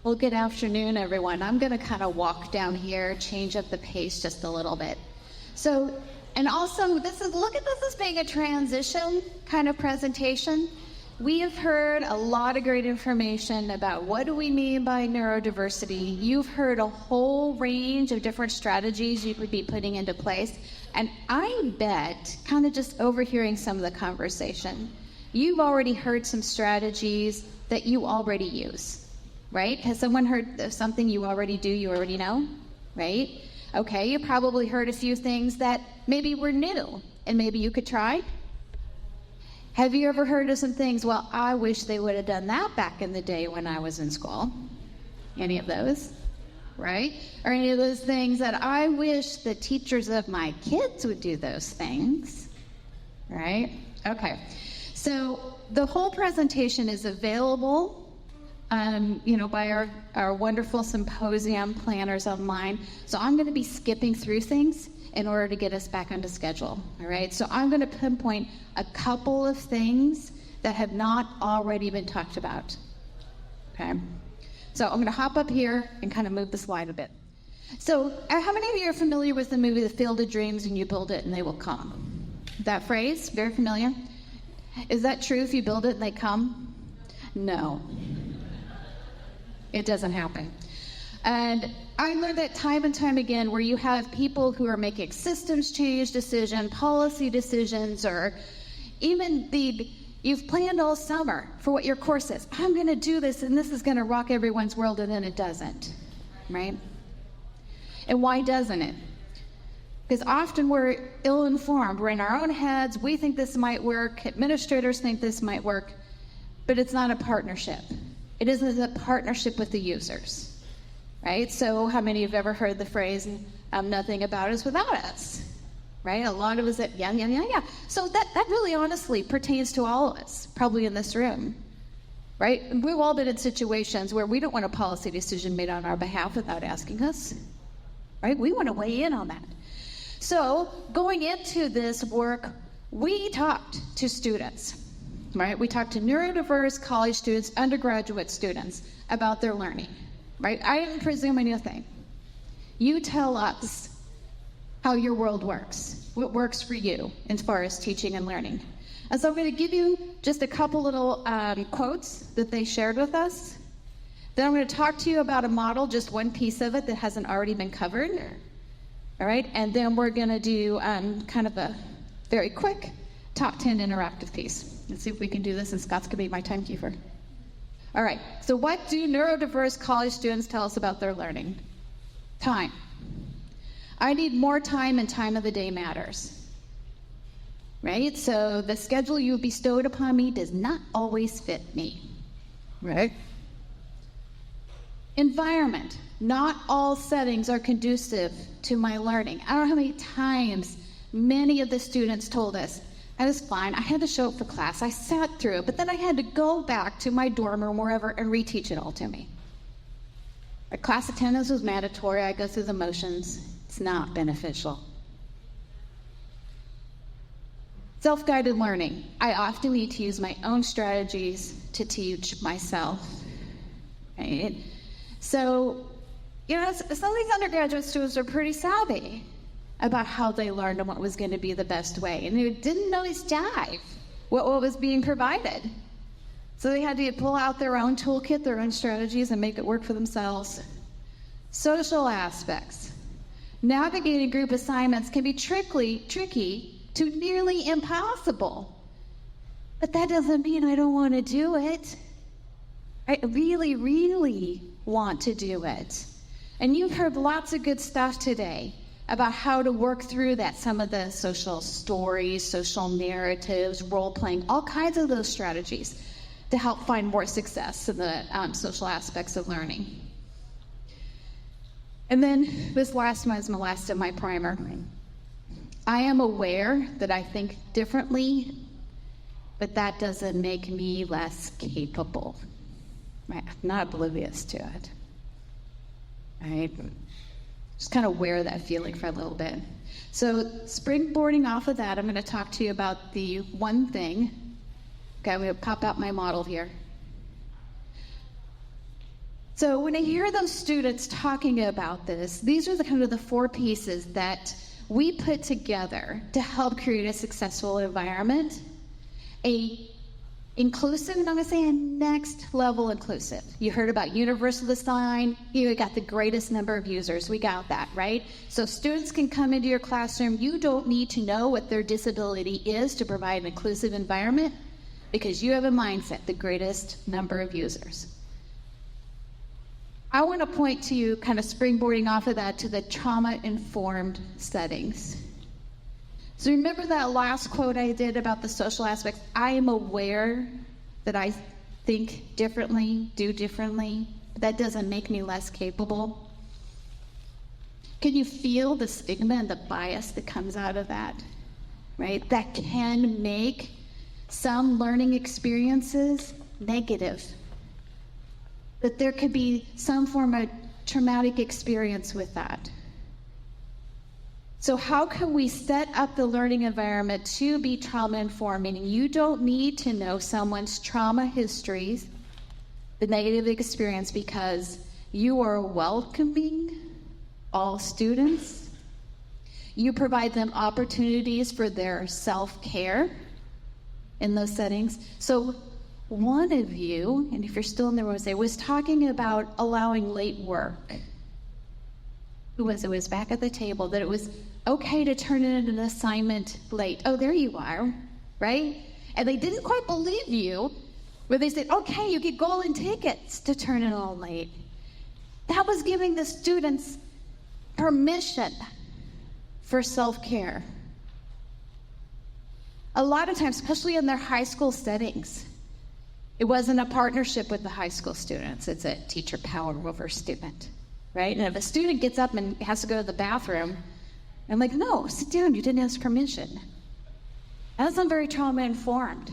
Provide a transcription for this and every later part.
Well, good afternoon, everyone. I'm going to kind of walk down here, change up the pace just a little bit. So, and also, look at this as being a transition kind of presentation. We have heard a lot of great information about what do we mean by neurodiversity. You've heard a whole range of different strategies you could be putting into place. And I bet, kind of just overhearing some of the conversation, you've already heard some strategies that you already use. Right? Has someone heard of something you already do, you already know? Right? Okay, you probably heard a few things that maybe were new and maybe you could try. Have you ever heard of some things, well, I wish they would have done that back in the day when I was in school? Any of those? Right? Or any of those things that I wish the teachers of my kids would do those things? Right? Okay. So the whole presentation is available by our wonderful symposium planners online. So I'm going to be skipping through things in order to get us back onto schedule, all right? So I'm going to pinpoint a couple of things that have not already been talked about, okay? So I'm going to hop up here and kind of move the slide a bit. So how many of you are familiar with the movie The Field of Dreams, and you build it and they will come? That phrase, very familiar? Is that true if you build it and they come? No. It doesn't happen. And I learned that time and time again where you have people who are making systems change decisions, policy decisions, or even you've planned all summer for what your course is. I'm going to do this and this is going to rock everyone's world, and then it doesn't, right? And why doesn't it? Because often we're ill-informed. We're in our own heads. We think this might work. Administrators think this might work, but it's not a partnership. It isn't a partnership with the users, right? So how many have ever heard the phrase, nothing about us without us, right? A lot of us that, yeah. So that really honestly pertains to all of us, probably in this room, right? We've all been in situations where we don't want a policy decision made on our behalf without asking us, right? We want to weigh in on that. So going into this work, we talked to students. Right? We talked to neurodiverse college students, undergraduate students about their learning. Right? I didn't presume anything. You tell us how your world works, what works for you as far as teaching and learning. And so I'm going to give you just a couple little quotes that they shared with us. Then I'm going to talk to you about a model, just one piece of it that hasn't already been covered. All right? And then we're going to do kind of a very quick top 10 interactive piece. Let's see if we can do this, and Scott's going to be my timekeeper. All right, so what do neurodiverse college students tell us about their learning? Time. I need more time, and time of the day matters. Right? So the schedule you bestowed upon me does not always fit me. Right? Environment. Not all settings are conducive to my learning. I don't know how many times many of the students told us, I was fine. I had to show up for class. I sat through it, but then I had to go back to my dorm room, wherever, and reteach it all to me. My class attendance was mandatory. I go through the motions. It's not beneficial. Self-guided learning. I often need to use my own strategies to teach myself. Right? So, some of these undergraduate students are pretty savvy about how they learned and what was going to be the best way. And they didn't always jive what was being provided. So they had to pull out their own toolkit, their own strategies, and make it work for themselves. Social aspects. Navigating group assignments can be tricky to nearly impossible. But that doesn't mean I don't want to do it. I really, really want to do it. And you've heard lots of good stuff today about how to work through that, some of the social stories, social narratives, role-playing, all kinds of those strategies to help find more success in the social aspects of learning. And then this last one is my last of my primer. I am aware that I think differently, but that doesn't make me less capable. Right? I'm not oblivious to it. Right? Just kind of wear that feeling for a little bit. So springboarding off of that, I'm going to talk to you about the one thing. Okay, I'm going to pop out my model here. So when I hear those students talking about this, these are the kind of the 4 pieces that we put together to help create a successful environment, a inclusive, and I'm going to say a next level inclusive. You heard about universal design. You got the greatest number of users. We got that, right? So students can come into your classroom. You don't need to know what their disability is to provide an inclusive environment because you have a mindset, the greatest number of users. I want to point to you, kind of springboarding off of that, to the trauma-informed settings. So remember that last quote I did about the social aspects? I am aware that I think differently, do differently, but that doesn't make me less capable. Can you feel the stigma and the bias that comes out of that, right? That can make some learning experiences negative. That there could be some form of traumatic experience with that. So how can we set up the learning environment to be trauma-informed, meaning you don't need to know someone's trauma histories, the negative experience, because you are welcoming all students. You provide them opportunities for their self-care in those settings. So one of you, and if you're still in the room, was talking about allowing late work. Who was it? It was back at the table, that it was okay to turn in an assignment late. Oh, there you are, right? And they didn't quite believe you, where they said, okay, you get golden tickets to turn in all late. That was giving the students permission for self-care. A lot of times, especially in their high school settings, it wasn't a partnership with the high school students. It's a teacher power over student, right? And if a student gets up and has to go to the bathroom, I'm like, no, sit down, you didn't ask permission. That's not very trauma-informed.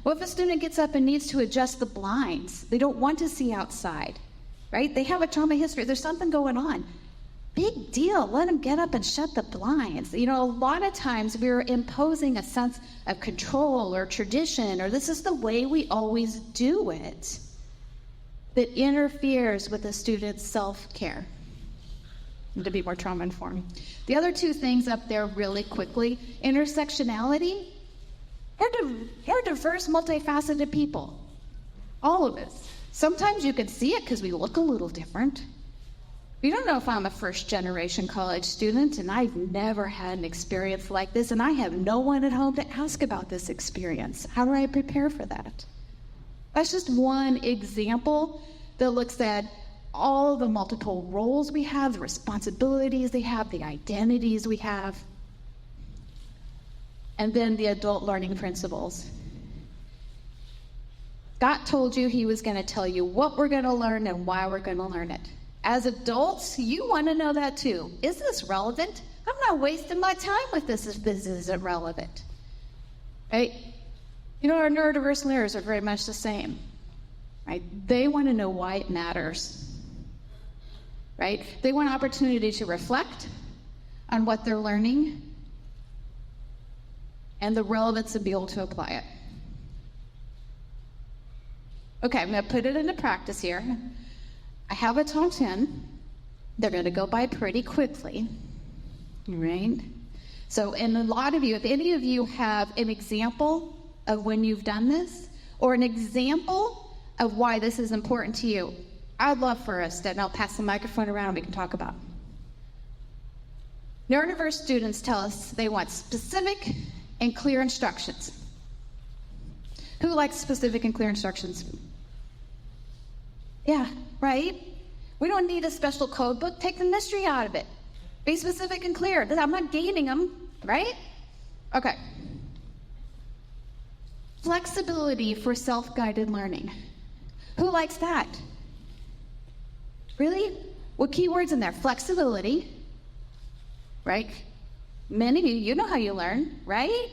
What if a student gets up and needs to adjust the blinds? They don't want to see outside, right? They have a trauma history. There's something going on. Big deal. Let them get up and shut the blinds. You know, a lot of times we're imposing a sense of control or tradition, or this is the way we always do it, that interferes with the student's self-care, and to be more trauma-informed. The other 2 things up there really quickly, intersectionality. You're diverse, multifaceted people. All of us. Sometimes you can see it because we look a little different. You don't know if I'm a first-generation college student and I've never had an experience like this, and I have no one at home to ask about this experience. How do I prepare for that? That's just one example that looks at all the multiple roles we have, the responsibilities they have, the identities we have, and then the adult learning principles. Scott told you he was going to tell you what we're going to learn and why we're going to learn it. As adults, you want to know that too. Is this relevant? I'm not wasting my time with this if this isn't relevant. Right? You know, our neurodiverse learners are very much the same. Right? They want to know why it matters. Right? They want opportunity to reflect on what they're learning and the relevance to be able to apply it. Okay, I'm going to put it into practice here. I have a top 10. They're going to go by pretty quickly, right? So, and a lot of you, if any of you have an example of when you've done this, or an example of why this is important to you, I'd love for us to, and I'll pass the microphone around and we can talk about. Neurodiverse students tell us they want specific and clear instructions. Who likes specific and clear instructions? Yeah, right? We don't need a special code book. Take the mystery out of it. Be specific and clear. I'm not gating them, right? Okay. Flexibility for self-guided learning. Who likes that? Really? What keywords in there? Flexibility, right? Many of you, you know how you learn, right?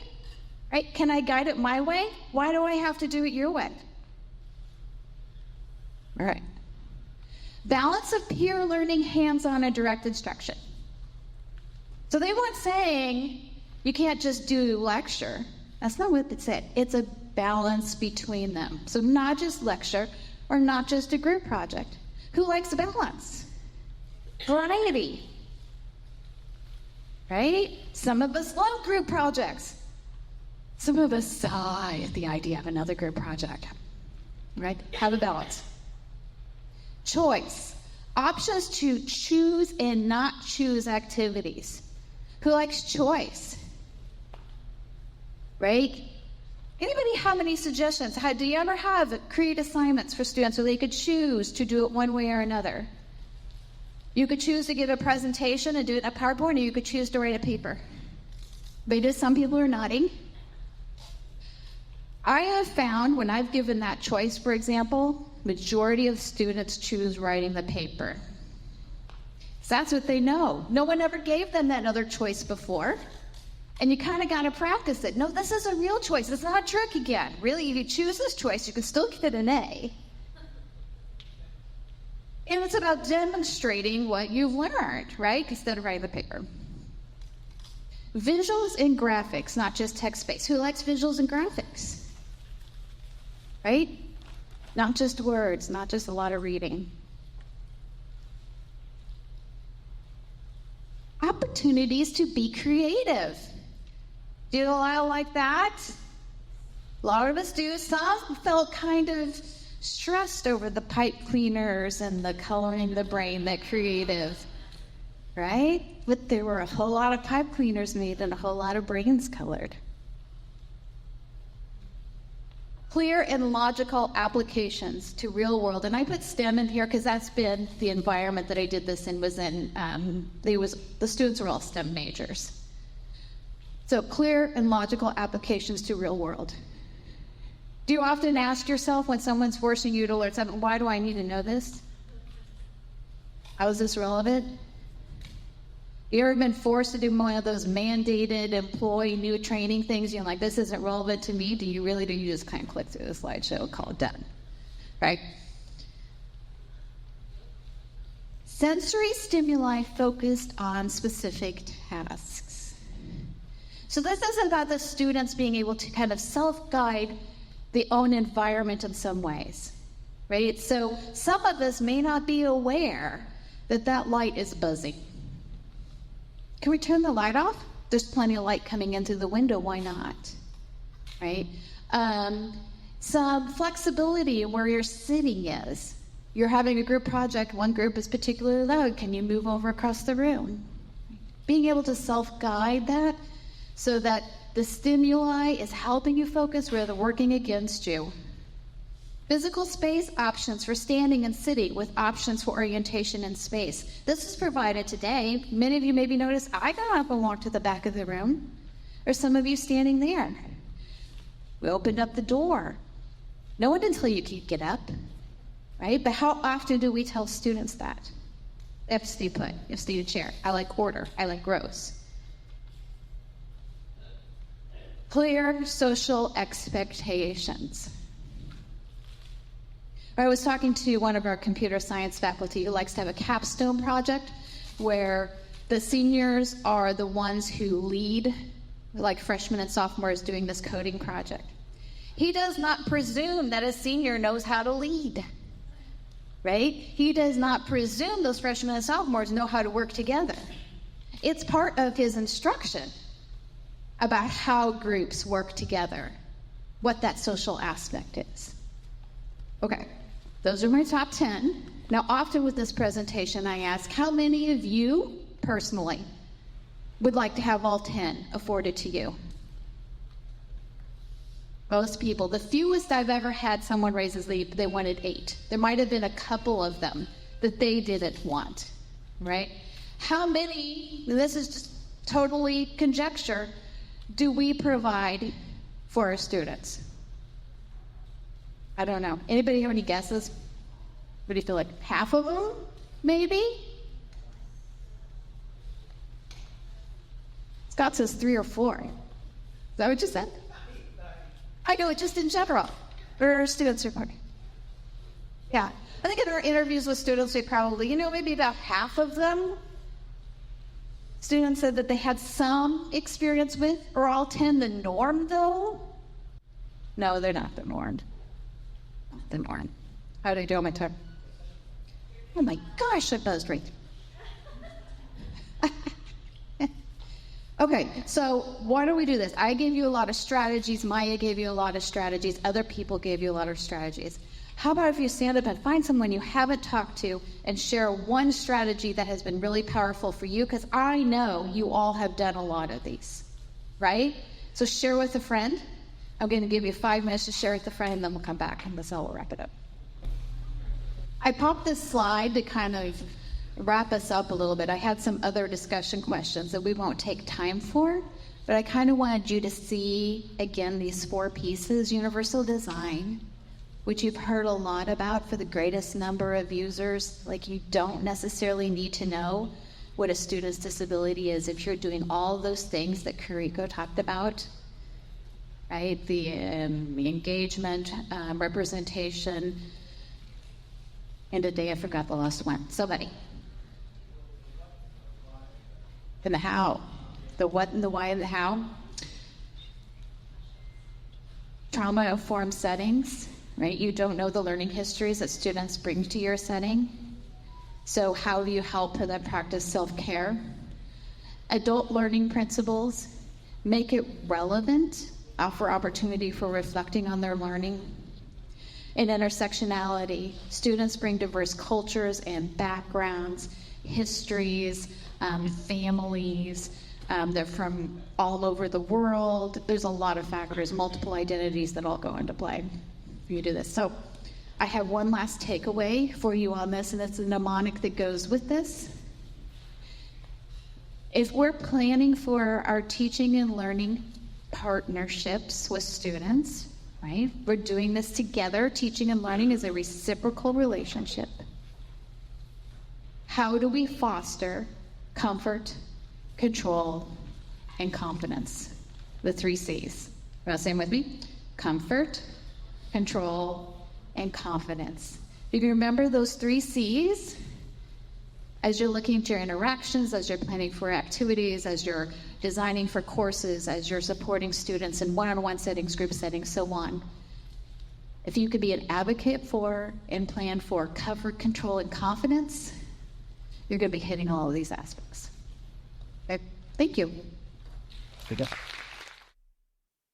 Right? Can I guide it my way? Why do I have to do it your way? All right. Balance of peer learning, hands-on, and direct instruction. So they weren't saying you can't just do lecture. That's not what it said. It's a balance between them. So not just lecture or not just a group project, Who likes balance? Variety. Right? Some of us love group projects. Some of us sigh at the idea of another group project. Right? Have a balance. Choice. Options to choose and not choose activities. Who likes choice? Right? Anybody have any suggestions? Do you ever have create assignments for students so they could choose to do it one way or another? You could choose to give a presentation and do it in a PowerPoint, or you could choose to write a paper. But some people are nodding. I have found when I've given that choice, for example, majority of students choose writing the paper. So that's what they know. No one ever gave them that other choice before. And you kind of got to practice it. No, this is a real choice. It's not a trick again. Really, if you choose this choice, you can still get an A. And it's about demonstrating what you've learned, right? Instead of writing the paper. Visuals and graphics, not just text-based. Who likes visuals and graphics? Right? Not just words, not just a lot of reading. Opportunities to be creative. Do you allow like that? A lot of us do. Some felt kind of stressed over the pipe cleaners and the coloring the brain, that creative, right? But there were a whole lot of pipe cleaners made and a whole lot of brains colored. Clear and logical applications to real world. And I put STEM in here because that's been the environment that I did this in, the students were all STEM majors. So clear and logical applications to real world. Do you often ask yourself when someone's forcing you to learn something, why do I need to know this? How is this relevant? You ever been forced to do one of those mandated employee new training things? You're like, this isn't relevant to me. Do you really? Do you just kind of click through the slideshow, call it done, right? Sensory stimuli focused on specific tasks. So this isn't about the students being able to kind of self-guide the own environment in some ways, right? So some of us may not be aware that that light is buzzing. Can we turn the light off? There's plenty of light coming in through the window, why not, right? Some flexibility in where your sitting is. You're having a group project, one group is particularly loud, can you move over across the room? Being able to self-guide that so that the stimuli is helping you focus rather than working against you. Physical space options for standing and sitting with options for orientation in space. This is provided today. Many of you maybe noticed I got up and walked to the back of the room, or some of you standing there. We opened up the door. No one did tell you to get up, right? But how often do we tell students that? They have to stay put. You have to stay in a chair. I like order. I like rows. Clear social expectations. I was talking to one of our computer science faculty who likes to have a capstone project where the seniors are the ones who lead, like freshmen and sophomores doing this coding project. He does not presume that a senior knows how to lead, right? He does not presume those freshmen and sophomores know how to work together. It's part of his instruction about how groups work together, what that social aspect is. Okay, those are my top 10. Now, often with this presentation, I ask, how many of you, personally, would like to have all 10 afforded to you? Most people. The fewest I've ever had someone raise his hand, they wanted 8. There might have been a couple of them that they didn't want, right? How many, this is just totally conjecture, do we provide for our students? I don't know. Anybody have any guesses? What do you feel like? Half of them, maybe? Scott says 3 or 4. Is that what you said? I know, it's just in general. Where are students reporting? Yeah. I think in our interviews with students, we probably, maybe about half of them, students said that they had some experience with. Are all 10 the norm, though? No, they're not the norm. Not the norm. How did I do on my time? Oh my gosh, I buzzed right. Okay, so why do we do this? I gave you a lot of strategies. Maya gave you a lot of strategies. Other people gave you a lot of strategies. How about if you stand up and find someone you haven't talked to and share one strategy that has been really powerful for you? Because I know you all have done a lot of these, right? So share with a friend. I'm going to give you 5 minutes to share with a friend, and then we'll come back and we'll wrap it up. I popped this slide to kind of wrap us up a little bit. I had some other discussion questions that we won't take time for, but I kind of wanted you to see, again, these 4 pieces. Universal design, which you've heard a lot about for the greatest number of users. Like, you don't necessarily need to know what a student's disability is if you're doing all those things that Kariko talked about, right? The engagement, representation, and today I forgot the last one. Somebody. And the how. The what and the why and the how. Trauma-informed settings, right? You don't know the learning histories that students bring to your setting. So how do you help them practice self-care? Adult learning principles. Make it relevant. Offer opportunity for reflecting on their learning. And intersectionality. Students bring diverse cultures and backgrounds, histories, families. They're from all over the world. There's a lot of factors, multiple identities that all go into play for you to do this. So I have one last takeaway for you on this, and it's a mnemonic that goes with this. If we're planning for our teaching and learning partnerships with students, right? We're doing this together. Teaching and learning is a reciprocal relationship. How do we foster comfort, control, and confidence? The 3 C's. Well, say them with me. Comfort, control, and confidence. If you remember those 3 C's, as you're looking at your interactions, as you're planning for activities, as you're designing for courses, as you're supporting students in one-on-one settings, group settings, so on. If you could be an advocate for and plan for comfort, control, and confidence, you're going to be hitting all of these aspects. Okay? Thank you. Good.